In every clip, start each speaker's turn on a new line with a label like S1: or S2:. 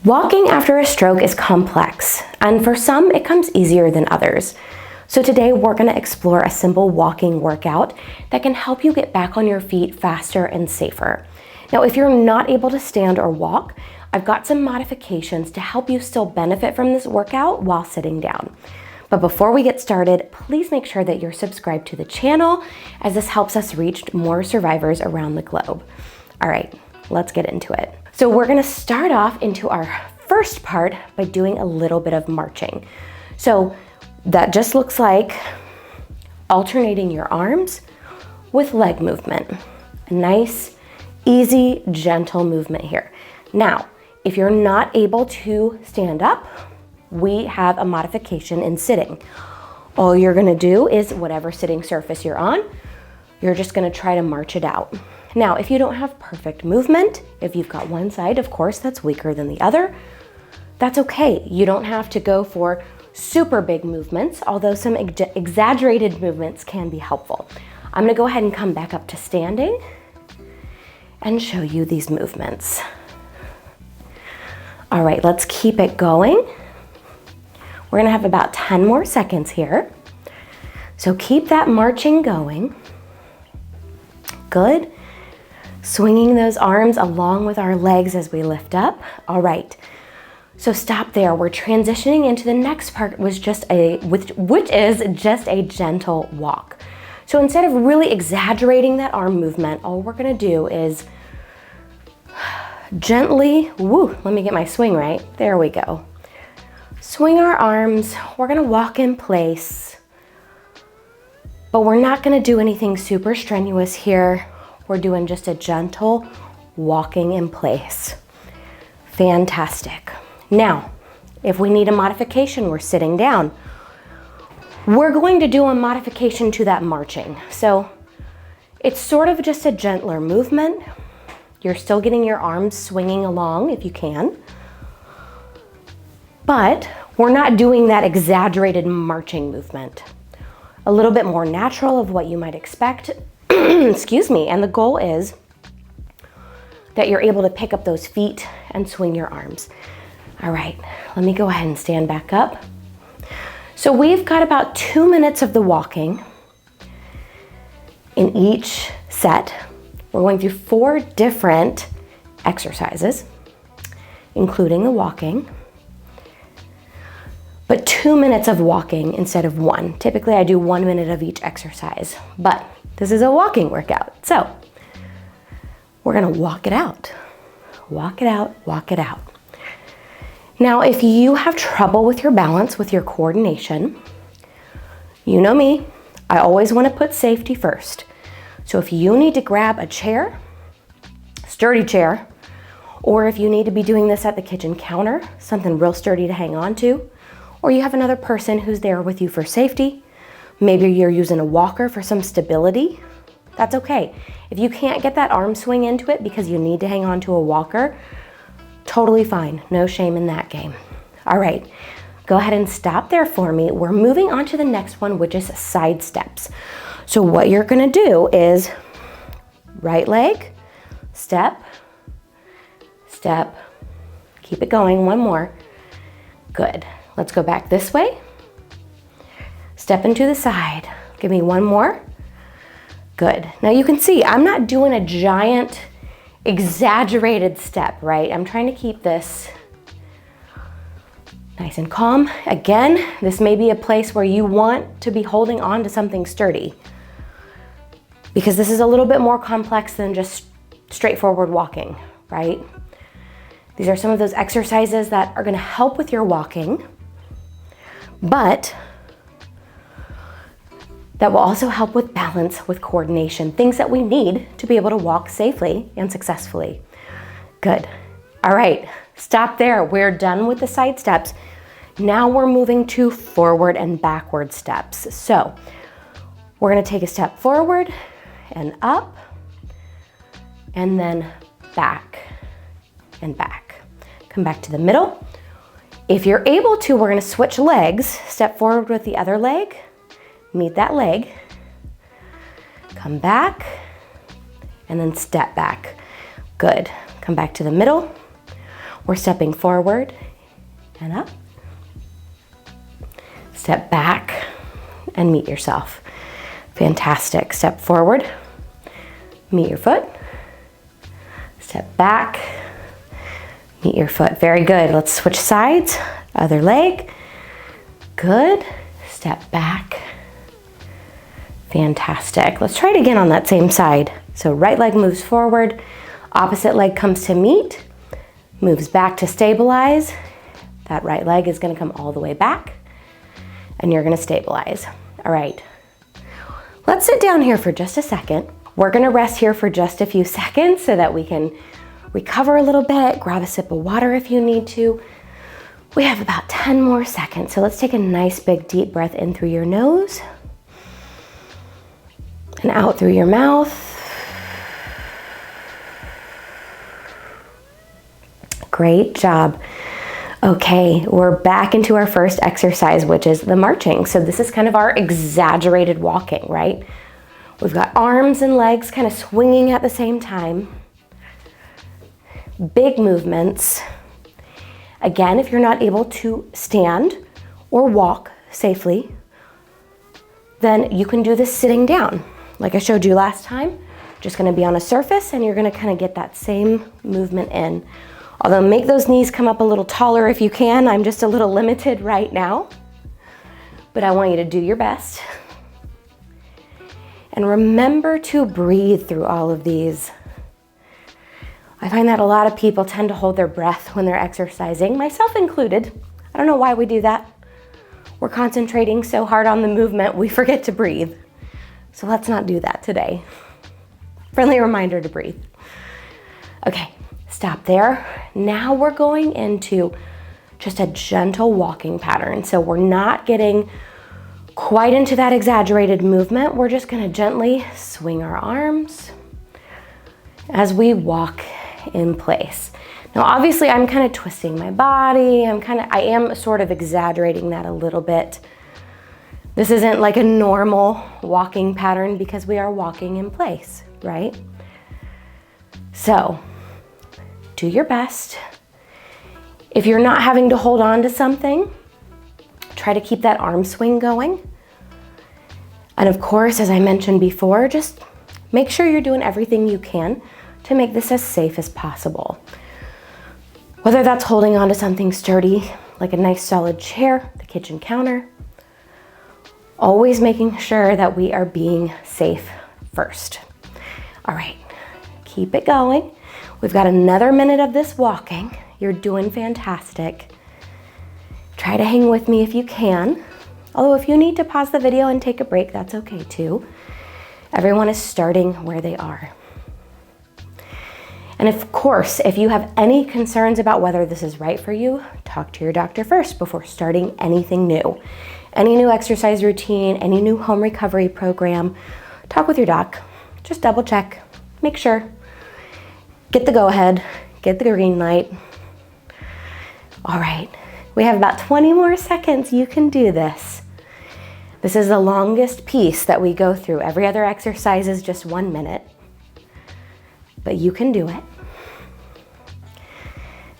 S1: Walking after a stroke is complex, and for some it comes easier than others. So today we're going to explore a simple walking workout that can help you get back on your feet faster and safer. Now, if you're not able to stand or walk, I've got some modifications to help you still benefit from this workout while sitting down. But before we get started, please make sure that you're subscribed to the channel, as this helps us reach more survivors around the globe. All right, let's get into it. So we're gonna start off into our first part by doing a little bit of marching. So that just looks like alternating your arms with leg movement. A nice, easy, gentle movement here. Now, if you're not able to stand up, we have a modification in sitting. All you're gonna do is whatever sitting surface you're on, you're just gonna try to march it out. Now, if you don't have perfect movement, if you've got one side, of course, that's weaker than the other, that's okay. You don't have to go for super big movements, although some exaggerated movements can be helpful. I'm gonna go ahead and come back up to standing and show you these movements. All right, let's keep it going. We're gonna have about 10 more seconds here. So keep that marching going. Good. Swinging those arms along with our legs as we lift up. All right, so stop there. We're transitioning into the next part, which is just a gentle walk. So instead of really exaggerating that arm movement, all we're gonna do is gently, let me get my swing right. There we go. Swing our arms. We're gonna walk in place, but we're not gonna do anything super strenuous here. We're doing just a gentle walking in place. Fantastic. Now, if we need a modification, we're sitting down. We're going to do a modification to that marching. So it's sort of just a gentler movement. You're still getting your arms swinging along if you can, but we're not doing that exaggerated marching movement. A little bit more natural of what you might expect. Excuse me, and the goal is that you're able to pick up those feet and swing your arms. All right, let me go ahead and stand back up. So we've got about 2 minutes of the walking in each set. We're going through 4 different exercises, including the walking, but 2 minutes of walking instead of 1. Typically I do 1 minute of each exercise, but this is a walking workout. So we're gonna walk it out. Walk it out, walk it out. Now, if you have trouble with your balance, with your coordination, you know me, I always wanna put safety first. So if you need to grab a chair, sturdy chair, or if you need to be doing this at the kitchen counter, something real sturdy to hang on to, or you have another person who's there with you for safety, maybe you're using a walker for some stability, that's okay. If you can't get that arm swing into it because you need to hang on to a walker, totally fine, no shame in that game. All right, go ahead and stop there for me. We're moving on to the next one, which is side steps. So what you're gonna do is right leg, step, step, keep it going, one more. Good, let's go back this way. Step into the side. Give me one more. Good. Now you can see I'm not doing a giant exaggerated step, right? I'm trying to keep this nice and calm. Again, this may be a place where you want to be holding on to something sturdy, because this is a little bit more complex than just straightforward walking, right? These are some of those exercises that are gonna help with your walking, but that will also help with balance, with coordination, things that we need to be able to walk safely and successfully. Good. All right, stop there. We're done with the side steps. Now we're moving to forward and backward steps. So we're gonna take a step forward and up, and then back and back. Come back to the middle. If you're able to, we're gonna switch legs, step forward with the other leg, meet that leg, come back, and then step back. Good. Come back to the middle. We're stepping forward and up. Step back and meet yourself. Fantastic. Step forward, meet your foot. Step back, meet your foot. Very good. Let's switch sides. Other leg. Good. Step back. Fantastic. Let's try it again on that same side. So right leg moves forward, opposite leg comes to meet, moves back to stabilize. That right leg is going to come all the way back, and you're going to stabilize. All right. Let's sit down here for just a second. We're going to rest here for just a few seconds so that we can recover a little bit, grab a sip of water if you need to. We have about 10 more seconds. So let's take a nice big deep breath in through your nose and out through your mouth. Great job. Okay, we're back into our first exercise, which is the marching. So this is kind of our exaggerated walking, right? We've got arms and legs kind of swinging at the same time. Big movements. Again, if you're not able to stand or walk safely, then you can do this sitting down. Like I showed you last time, just gonna be on a surface and you're gonna kind of get that same movement in. Although make those knees come up a little taller if you can. I'm just a little limited right now, but I want you to do your best. And remember to breathe through all of these. I find that a lot of people tend to hold their breath when they're exercising, myself included. I don't know why we do that. We're concentrating so hard on the movement, we forget to breathe. So let's not do that today. Friendly reminder to breathe. Okay. Stop there. Now we're going into just a gentle walking pattern. So we're not getting quite into that exaggerated movement. We're just gonna gently swing our arms as we walk in place. Now, obviously I'm kind of twisting my body. I am sort of exaggerating that a little bit. This isn't like a normal walking pattern because we are walking in place, right? So, do your best. If you're not having to hold on to something, try to keep that arm swing going. And of course, as I mentioned before, just make sure you're doing everything you can to make this as safe as possible. Whether that's holding on to something sturdy, like a nice solid chair, the kitchen counter, always making sure that we are being safe first. All right, keep it going. We've got another minute of this walking. You're doing fantastic. Try to hang with me if you can. Although if you need to pause the video and take a break, that's okay too. Everyone is starting where they are. And of course, if you have any concerns about whether this is right for you, talk to your doctor first before starting anything new. Any new exercise routine, any new home recovery program, talk with your doc. Just double check, make sure. Get the go-ahead, get the green light. All right, we have about 20 more seconds. You can do this. This is the longest piece that we go through. Every other exercise is just 1 minute, but you can do it.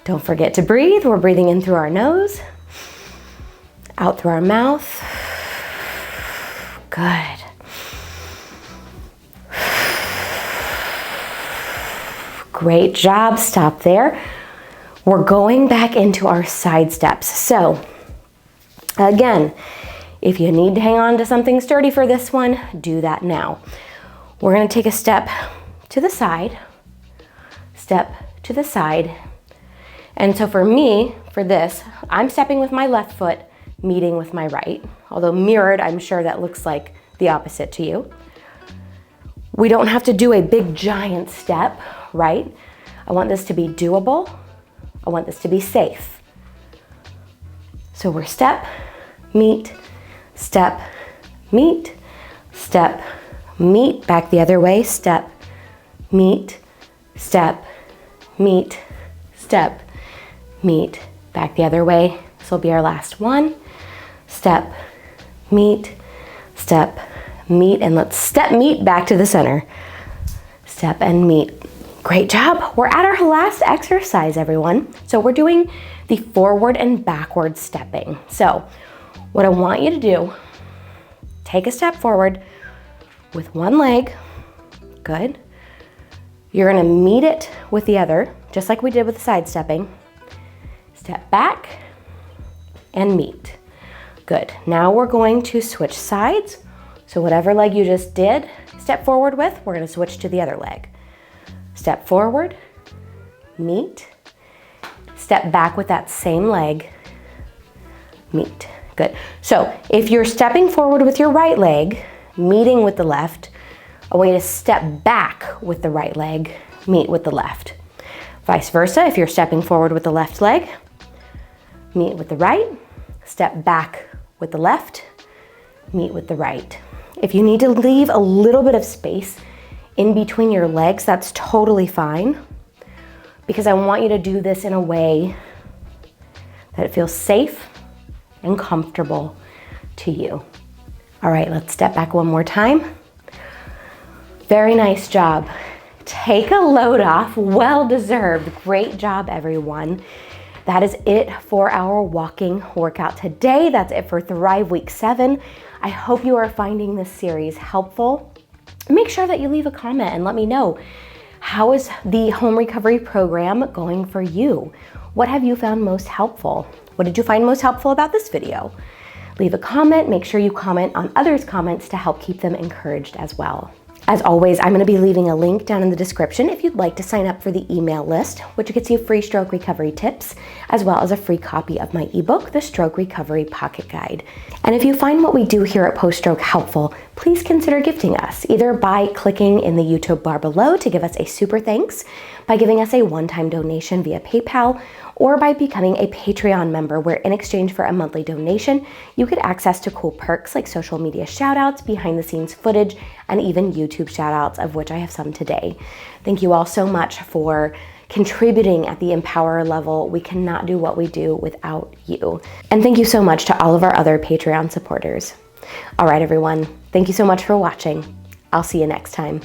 S1: Don't forget to breathe. We're breathing in through our nose, out through our mouth. Good. Great job, stop there. We're going back into our side steps. So again, if you need to hang on to something sturdy for this one, do that now. We're gonna take a step to the side, step to the side. And so for me, for this, I'm stepping with my left foot, meeting with my right. Although mirrored, I'm sure that looks like the opposite to you. We don't have to do a big giant step, right? I want this to be doable. I want this to be safe. So we're step, meet, step, meet, step, meet, back the other way, step, meet, step, meet, step, meet, back the other way. This will be our last one. Step, meet, step, meet, and let's step, meet, back to the center. Step and meet. Great job. We're at our last exercise, everyone. So we're doing the forward and backward stepping. So what I want you to do, take a step forward with one leg. Good. You're gonna meet it with the other, just like we did with the side stepping. Step back and meet. Good. Now we're going to switch sides. So whatever leg you just did, step forward with, we're gonna switch to the other leg. Step forward, meet, step back with that same leg, meet. Good. So if you're stepping forward with your right leg, meeting with the left, I want you to step back with the right leg, meet with the left. Vice versa, if you're stepping forward with the left leg, meet with the right, step back with the left, meet with the right. If you need to leave a little bit of space in between your legs, that's totally fine, because I want you to do this in a way that it feels safe and comfortable to you. All right, let's step back one more time. Very nice job. Take a load off, well deserved. Great job, everyone. That is it for our walking workout today. That's it for Thrive Week 7. I hope you are finding this series helpful. Make sure that you leave a comment and let me know, how is the home recovery program going for you? What have you found most helpful? What did you find most helpful about this video? Leave a comment. Make sure you comment on others' comments to help keep them encouraged as well. As always, I'm going to be leaving a link down in the description if you'd like to sign up for the email list, which gets you free stroke recovery tips, as well as a free copy of my ebook, The Stroke Recovery Pocket Guide. And if you find what we do here at Post Stroke helpful, please consider gifting us, either by clicking in the YouTube bar below to give us a super thanks, by giving us a one-time donation via PayPal, or by becoming a Patreon member, where in exchange for a monthly donation, you get access to cool perks like social media shoutouts, behind the scenes footage, and even YouTube shoutouts, of which I have some today. Thank you all so much for contributing at the Empower level. We cannot do what we do without you. And thank you so much to all of our other Patreon supporters. All right, everyone, thank you so much for watching. I'll see you next time.